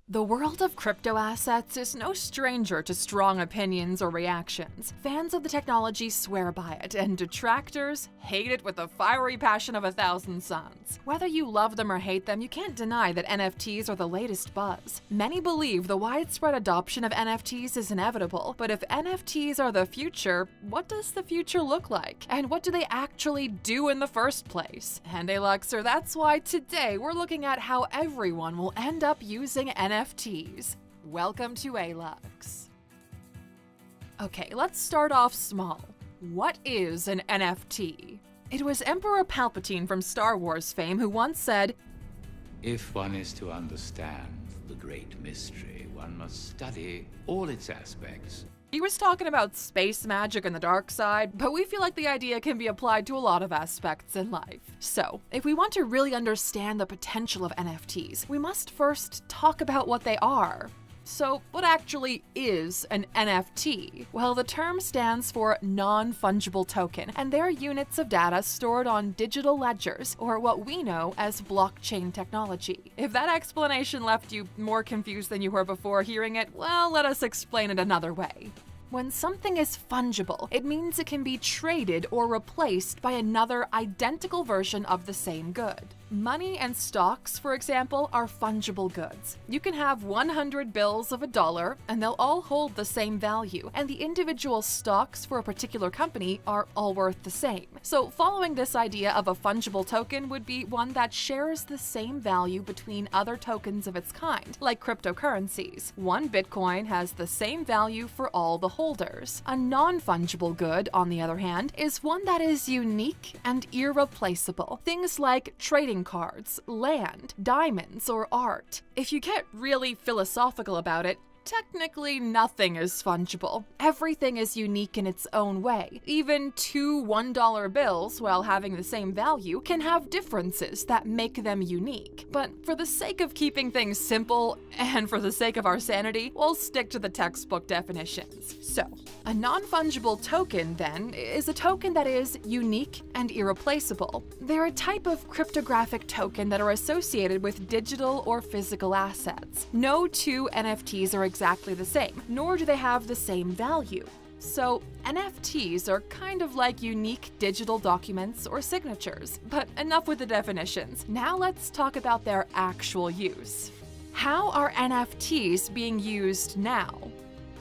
The world of crypto assets is no stranger to strong opinions or reactions. Fans of the technology swear by it, and detractors hate it with the fiery passion of 1,000 suns. Whether you love them or hate them, you can't deny that NFTs are the latest buzz. Many believe the widespread adoption of NFTs is inevitable, but if NFTs are the future, what does the future look like? And what do they actually do in the first place? And hey, Luxor, that's why today we're looking at how everyone will end up using NFTs. Welcome to ALUX. Okay, let's start off small. What is an NFT? It was Emperor Palpatine from Star Wars fame who once said, "If one is to understand the great mystery, one must study all its aspects." He was talking about space magic and the dark side, but we feel like the idea can be applied to a lot of aspects in life. So, if we want to really understand the potential of NFTs, we must first talk about what they are. So, what actually is an NFT? Well, the term stands for non-fungible token, and they're units of data stored on digital ledgers, or what we know as blockchain technology. If that explanation left you more confused than you were before hearing it, well, let us explain it another way. When something is fungible, it means it can be traded or replaced by another identical version of the same good. Money and stocks, for example, are fungible goods. You can have 100 bills of $1, and they'll all hold the same value, and the individual stocks for a particular company are all worth the same. So following this idea of a fungible token would be one that shares the same value between other tokens of its kind, like cryptocurrencies. One Bitcoin has the same value for all the holders. A non-fungible good, on the other hand, is one that is unique and irreplaceable. Things like trading cards, land, diamonds, or art. If you get really philosophical about it, technically nothing is fungible. Everything is unique in its own way. Even two $1 bills, while having the same value, can have differences that make them unique. But for the sake of keeping things simple, and for the sake of our sanity, we'll stick to the textbook definitions. So, a non-fungible token, then, is a token that is unique and irreplaceable. They're a type of cryptographic token that are associated with digital or physical assets. No two NFTs are exactly the same, nor do they have the same value. So, NFTs are kind of like unique digital documents or signatures. But enough with the definitions. Now let's talk about their actual use. How are NFTs being used now?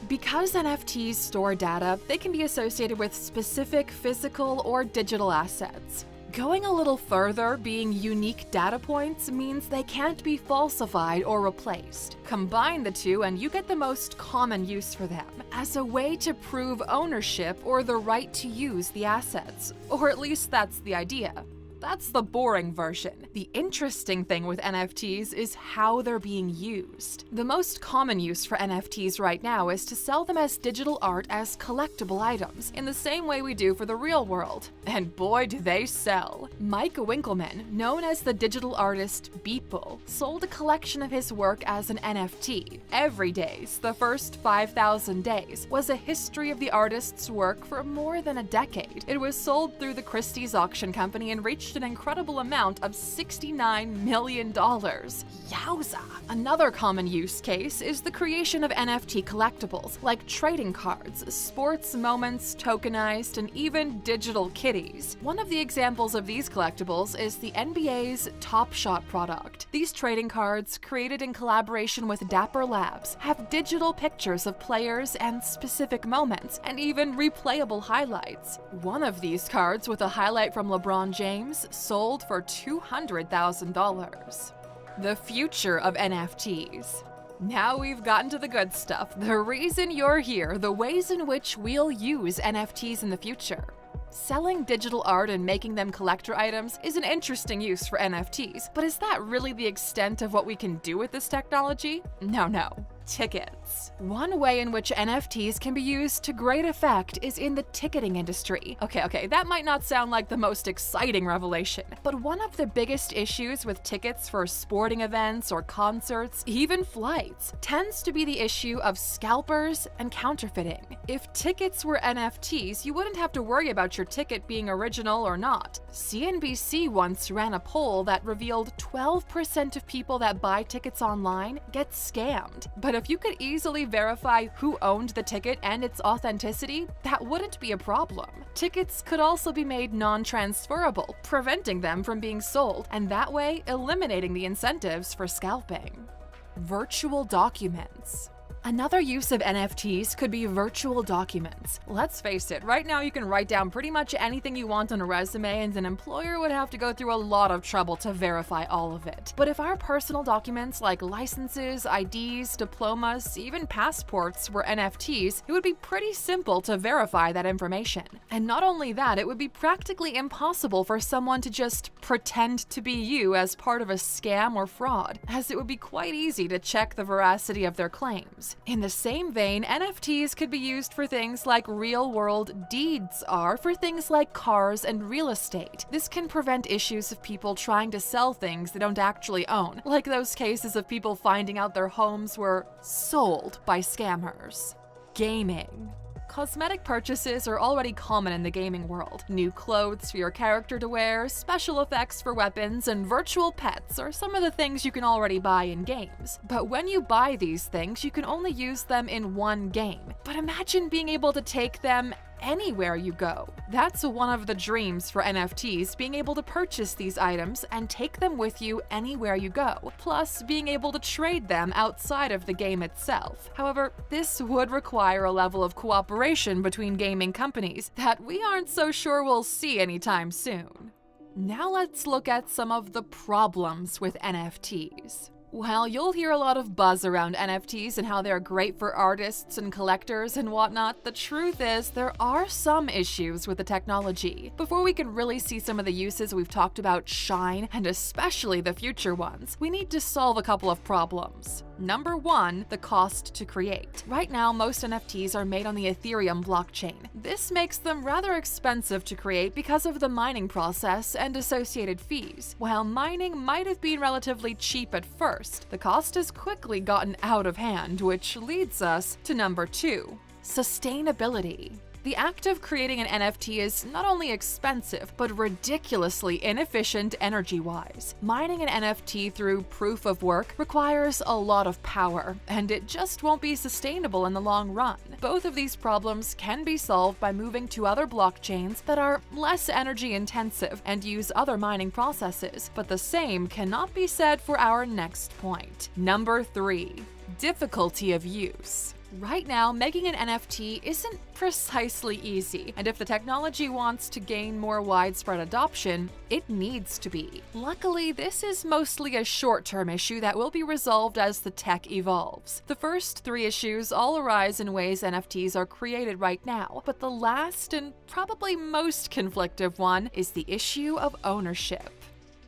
Because NFTs store data, they can be associated with specific physical or digital assets. Going a little further, being unique data points means they can't be falsified or replaced. Combine the two and you get the most common use for them, as a way to prove ownership or the right to use the assets. Or at least that's the idea. That's the boring version. The interesting thing with NFTs is how they're being used. The most common use for NFTs right now is to sell them as digital art as collectible items, in the same way we do for the real world. And boy, do they sell. Mike Winkelmann, known as the digital artist Beeple, sold a collection of his work as an NFT. Every Days, the first 5,000 days, was a history of the artist's work for more than a decade. It was sold through the Christie's auction company and reached an incredible amount of $69 million. Yowza! Another common use case is the creation of NFT collectibles, like trading cards, sports moments, tokenized, and even digital kitties. One of the examples of these collectibles is the NBA's Top Shot product. These trading cards, created in collaboration with Dapper Labs, have digital pictures of players and specific moments, and even replayable highlights. One of these cards, with a highlight from LeBron James, sold for $200,000. The future of NFTs. Now we've gotten to the good stuff, the reason you're here, the ways in which we'll use NFTs in the future. Selling digital art and making them collector items is an interesting use for NFTs, but is that really the extent of what we can do with this technology? No. Tickets. tickets. One way in which NFTs can be used to great effect is in the ticketing industry. Okay, that might not sound like the most exciting revelation, but one of the biggest issues with tickets for sporting events or concerts, even flights, tends to be the issue of scalpers and counterfeiting. If tickets were NFTs, you wouldn't have to worry about your ticket being original or not. CNBC once ran a poll that revealed 12% of people that buy tickets online get scammed. But if you could easily verify who owned the ticket and its authenticity, that wouldn't be a problem. Tickets could also be made non-transferable, preventing them from being sold, and that way eliminating the incentives for scalping. Virtual documents. Another use of NFTs could be virtual documents. Let's face it, right now you can write down pretty much anything you want on a resume and an employer would have to go through a lot of trouble to verify all of it. But if our personal documents like licenses, IDs, diplomas, even passports were NFTs, it would be pretty simple to verify that information. And not only that, it would be practically impossible for someone to just pretend to be you as part of a scam or fraud, as it would be quite easy to check the veracity of their claims. In the same vein, NFTs could be used for things like real-world deeds are for things like cars and real estate. This can prevent issues of people trying to sell things they don't actually own, like those cases of people finding out their homes were sold by scammers. Gaming. Cosmetic purchases are already common in the gaming world. New clothes for your character to wear, special effects for weapons, and virtual pets are some of the things you can already buy in games. But when you buy these things, you can only use them in one game. But imagine being able to take them anywhere you go. That's one of the dreams for NFTs, being able to purchase these items and take them with you anywhere you go, plus being able to trade them outside of the game itself. However, this would require a level of cooperation between gaming companies that we aren't so sure we'll see anytime soon. Now let's look at some of the problems with NFTs. Well, you'll hear a lot of buzz around NFTs and how they're great for artists and collectors and whatnot. The truth is, there are some issues with the technology. Before we can really see some of the uses we've talked about shine, and especially the future ones, we need to solve a couple of problems. Number one, the cost to create. Right now, most NFTs are made on the Ethereum blockchain. This makes them rather expensive to create because of the mining process and associated fees. While mining might have been relatively cheap at first, the cost has quickly gotten out of hand, which leads us to number two, sustainability. The act of creating an NFT is not only expensive, but ridiculously inefficient energy-wise. Mining an NFT through proof of work requires a lot of power, and it just won't be sustainable in the long run. Both of these problems can be solved by moving to other blockchains that are less energy-intensive and use other mining processes, but the same cannot be said for our next point. Number three, difficulty of use. Right now, making an NFT isn't precisely easy, and if the technology wants to gain more widespread adoption, it needs to be. Luckily, this is mostly a short-term issue that will be resolved as the tech evolves. The first three issues all arise in ways NFTs are created right now, but the last and probably most conflictive one is the issue of ownership.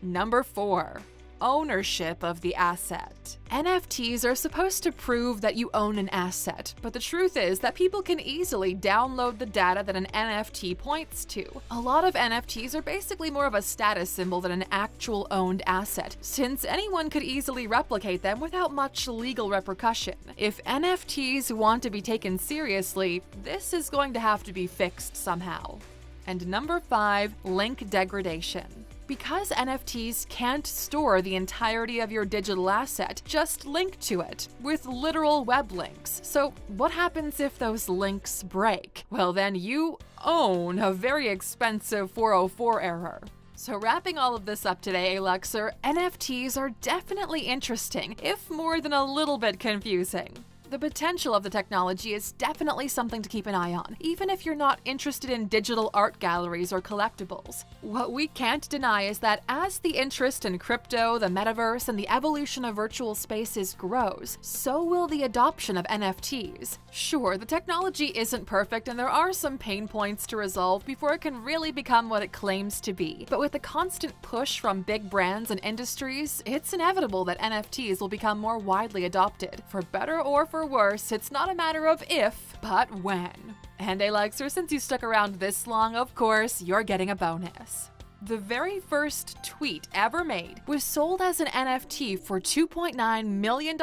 Number four, ownership of the asset. NFTs are supposed to prove that you own an asset, but the truth is that people can easily download the data that an NFT points to. A lot of NFTs are basically more of a status symbol than an actual owned asset, since anyone could easily replicate them without much legal repercussion. If NFTs want to be taken seriously, this is going to have to be fixed somehow. And number five, link degradation. Because NFTs can't store the entirety of your digital asset, just link to it with literal web links. So what happens if those links break? Well, then you own a very expensive 404 error. So wrapping all of this up today, Aluxer, NFTs are definitely interesting, if more than a little bit confusing. The potential of the technology is definitely something to keep an eye on, even if you're not interested in digital art galleries or collectibles. What we can't deny is that as the interest in crypto, the metaverse, and the evolution of virtual spaces grows, so will the adoption of NFTs. Sure, the technology isn't perfect and there are some pain points to resolve before it can really become what it claims to be. But with the constant push from big brands and industries, it's inevitable that NFTs will become more widely adopted, for better or for for worse, it's not a matter of if, but when. And Alexer, since you stuck around this long, of course, you're getting a bonus. The very first tweet ever made was sold as an NFT for $2.9 million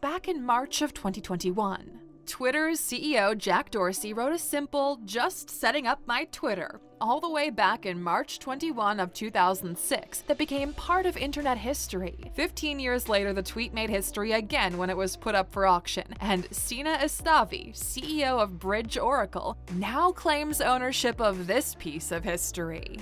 back in March of 2021. Twitter's CEO Jack Dorsey wrote a simple, "just setting up my Twitter," all the way back in March 21 of 2006 that became part of internet history. 15 years later, the tweet made history again when it was put up for auction, and Sina Estavi, CEO of Bridge Oracle, now claims ownership of this piece of history.